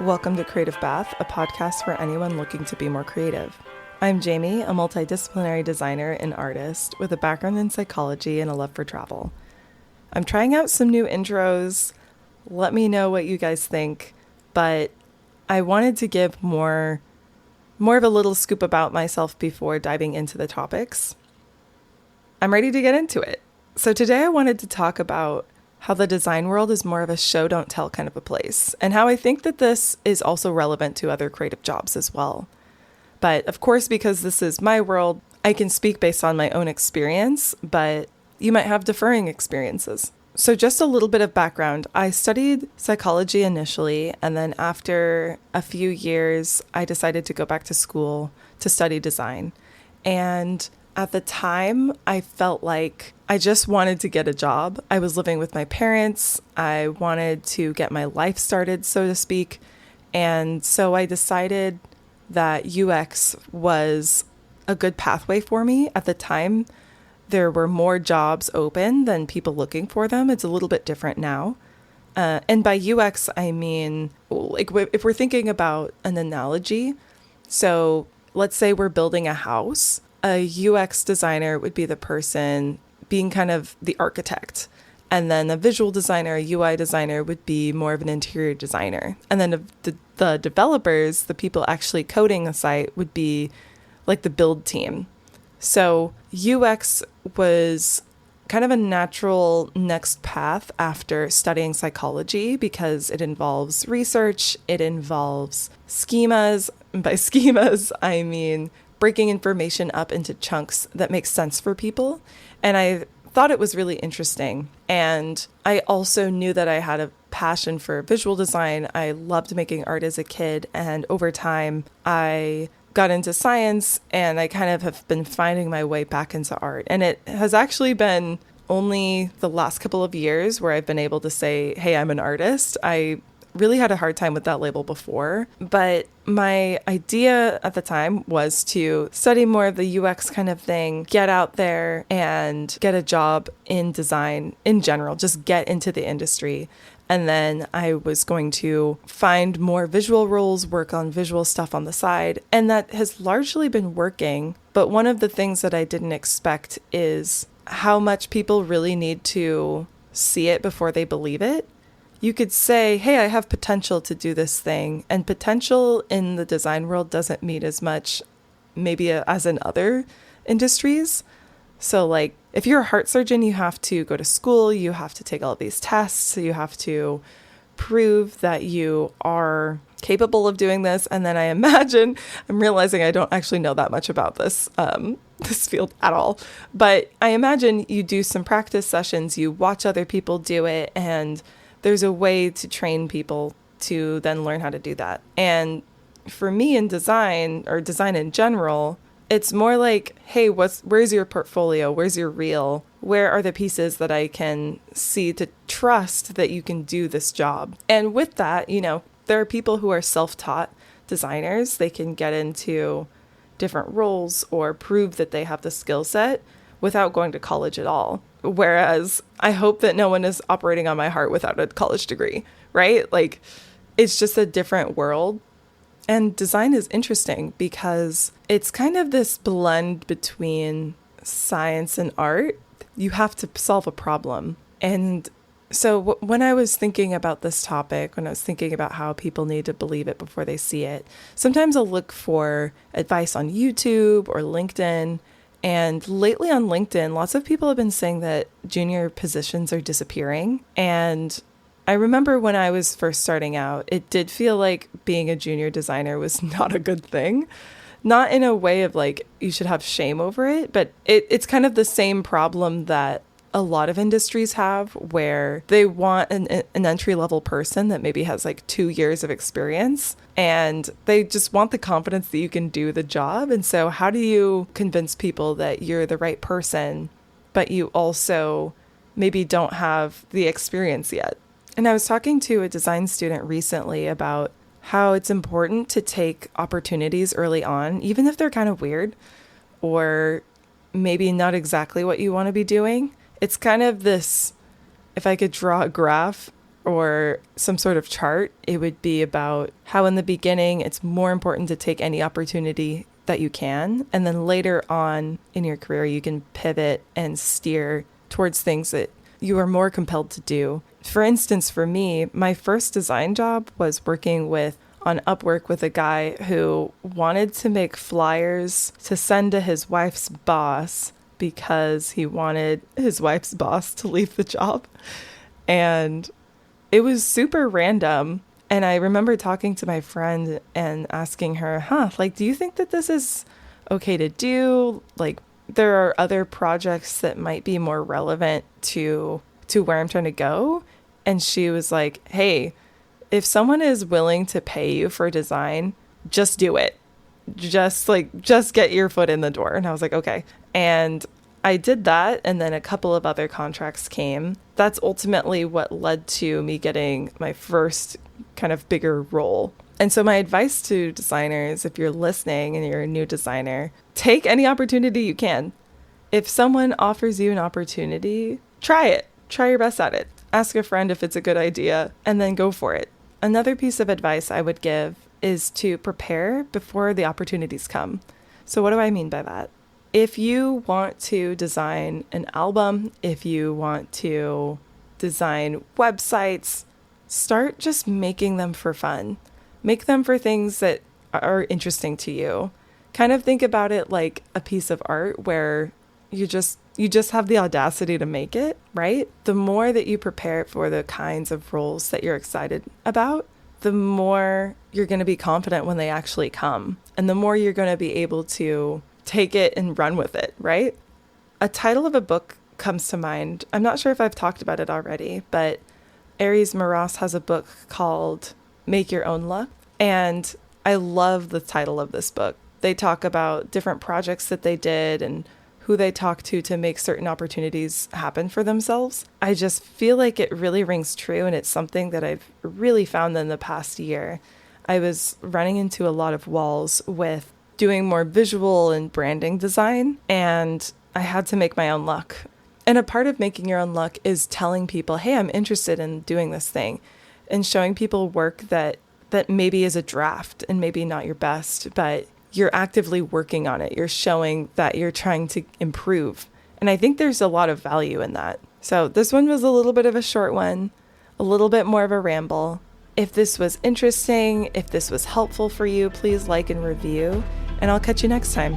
Welcome to Creative Bath, a podcast for anyone looking to be more creative. I'm Jaime, a multidisciplinary designer and artist with a background in psychology and a love for travel. I'm trying out some new intros. Let me know what you guys think, but I wanted to give more of a little scoop about myself before diving into the topics. I'm ready to get into it. So today I wanted to talk about how the design world is more of a show don't tell kind of a place, and how I think that this is also relevant to other creative jobs as well. But of course, because this is my world, I can speak based on my own experience, but you might have differing experiences. So just a little bit of background. I studied psychology initially, and then after a few years, I decided to go back to school to study design. And at the time, I felt like I just wanted to get a job. I was living with my parents. I wanted to get my life started, so to speak. And so I decided that UX was a good pathway for me. At the time, there were more jobs open than people looking for them. It's a little bit different now. And by UX, I mean, like if we're thinking about an analogy, so let's say we're building a house. A UX designer would be the person being kind of the architect. And then a visual designer, a UI designer would be more of an interior designer. And then the developers, the people actually coding the site, would be like the build team. So UX was kind of a natural next path after studying psychology because it involves research, it involves schemas. And by schemas, I mean breaking information up into chunks that make sense for people. And I thought it was really interesting. And I also knew that I had a passion for visual design. I loved making art as a kid. And over time, I got into science and I kind of have been finding my way back into art. And it has actually been only the last couple of years where I've been able to say, hey, I'm an artist. I really had a hard time with that label before, but my idea at the time was to study more of the UX kind of thing, get out there and get a job in design in general, just get into the industry. And then I was going to find more visual roles, work on visual stuff on the side. And that has largely been working. But one of the things that I didn't expect is how much people really need to see it before they believe it. You could say, hey, I have potential to do this thing. And potential in the design world doesn't mean as much maybe as in other industries. So like if you're a heart surgeon, you have to go to school, you have to take all these tests, you have to prove that you are capable of doing this. And then I imagine, I'm realizing I don't actually know that much about this field at all. But I imagine you do some practice sessions, you watch other people do it, and there's a way to train people to then learn how to do that. And for me in design, or design in general, it's more like, hey, where's your portfolio? Where's your reel? Where are the pieces that I can see to trust that you can do this job? And with that, there are people who are self-taught designers. They can get into different roles or prove that they have the skill set without going to college at all. Whereas I hope that no one is operating on my heart without a college degree, right? Like, it's just a different world. And design is interesting because it's kind of this blend between science and art. You have to solve a problem. And so when I was thinking about this topic, when I was thinking about how people need to believe it before they see it, sometimes I'll look for advice on YouTube or LinkedIn. And lately on LinkedIn, lots of people have been saying that junior positions are disappearing. And I remember when I was first starting out, it did feel like being a junior designer was not a good thing. Not in a way of like, you should have shame over it, but it's kind of the same problem that a lot of industries have where they want an entry-level person that maybe has like 2 years of experience and they just want the confidence that you can do the job. And so how do you convince people that you're the right person, but you also maybe don't have the experience yet? And I was talking to a design student recently about how it's important to take opportunities early on, even if they're kind of weird or maybe not exactly what you want to be doing. It's kind of this, if I could draw a graph, or some sort of chart, it would be about how in the beginning it's more important to take any opportunity that you can. And then later on in your career, you can pivot and steer towards things that you are more compelled to do. For instance, for me, my first design job was working on Upwork with a guy who wanted to make flyers to send to his wife's boss because he wanted his wife's boss to leave the job. And it was super random. And I remember talking to my friend and asking her, do you think that this is okay to do? Like, there are other projects that might be more relevant to where I'm trying to go. And she was like, hey, if someone is willing to pay you for design, just do it. Just get your foot in the door. And I was like, okay. And I did that. And then a couple of other contracts came. That's ultimately what led to me getting my first kind of bigger role. And so my advice to designers, if you're listening and you're a new designer, take any opportunity you can. If someone offers you an opportunity, try it. Try your best at it. Ask a friend if it's a good idea, and then go for it. Another piece of advice I would give is to prepare before the opportunities come. So what do I mean by that? If you want to design an album, if you want to design websites, start just making them for fun. Make them for things that are interesting to you. Kind of think about it like a piece of art where you just have the audacity to make it, right? The more that you prepare for the kinds of roles that you're excited about, the more you're going to be confident when they actually come. And the more you're going to be able to take it and run with it, right? A title of a book comes to mind. I'm not sure if I've talked about it already, but Aries Moras has a book called Make Your Own Luck. And I love the title of this book. They talk about different projects that they did and who they talked to make certain opportunities happen for themselves. I just feel like it really rings true, and it's something that I've really found in the past year. I was running into a lot of walls with doing more visual and branding design, and I had to make my own luck. And a part of making your own luck is telling people, hey, I'm interested in doing this thing, and showing people work that maybe is a draft and maybe not your best, but you're actively working on it. You're showing that you're trying to improve. And I think there's a lot of value in that. So this one was a little bit of a short one, a little bit more of a ramble. If this was interesting, if this was helpful for you, please like and review, and I'll catch you next time.